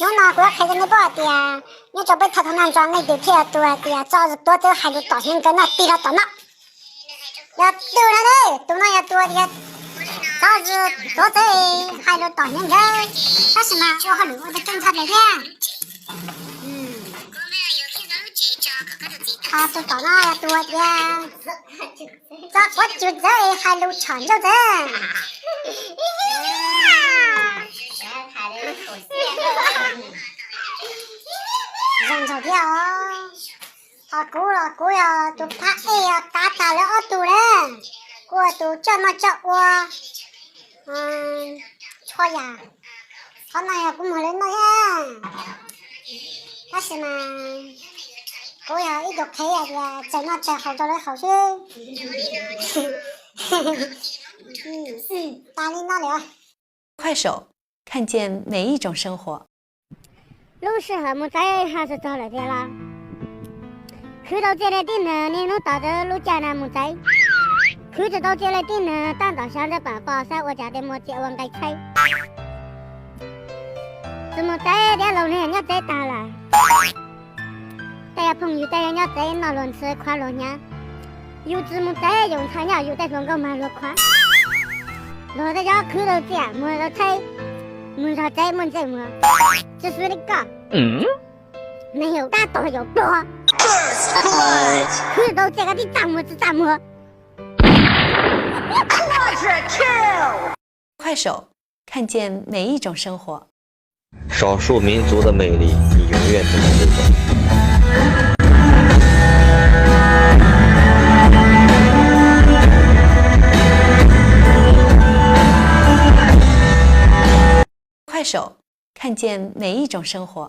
用那个开个那包的呀，你这被他男装那个铁多的呀，早日多走还有到现跟那地上到那，要丢了嘞，丢那也多的，早日多走还有到现跟，但是嘛，我和路我的警察在边，他就到那也多的，咱我就走还有长就走。人着掉，他过呀，都怕哎呀，打了好多人，我都叫那叫我，错呀，他那呀，我没人那呀，但是嘛，我呀一个开呀的，在那在好多的好些，打你那了。快手，看见每一种生活。路时候没在还是走了点啦，去到这里顶呢，你能到这路家呢没在，去到这里顶呢，等到现在办法在我家的没接往该菜，怎么在的路呢？人家在打了，大家朋友带人家在那轮车快乐呢，有怎么在用菜呀？有的从个马路快，路的家去到这没到菜。没啥在没在么？这是你讲。没有大多有多。去到这个的怎么？快手，看见每一种生活。少数民族的魅力，你永远不能背走。快手，看见每一种生活。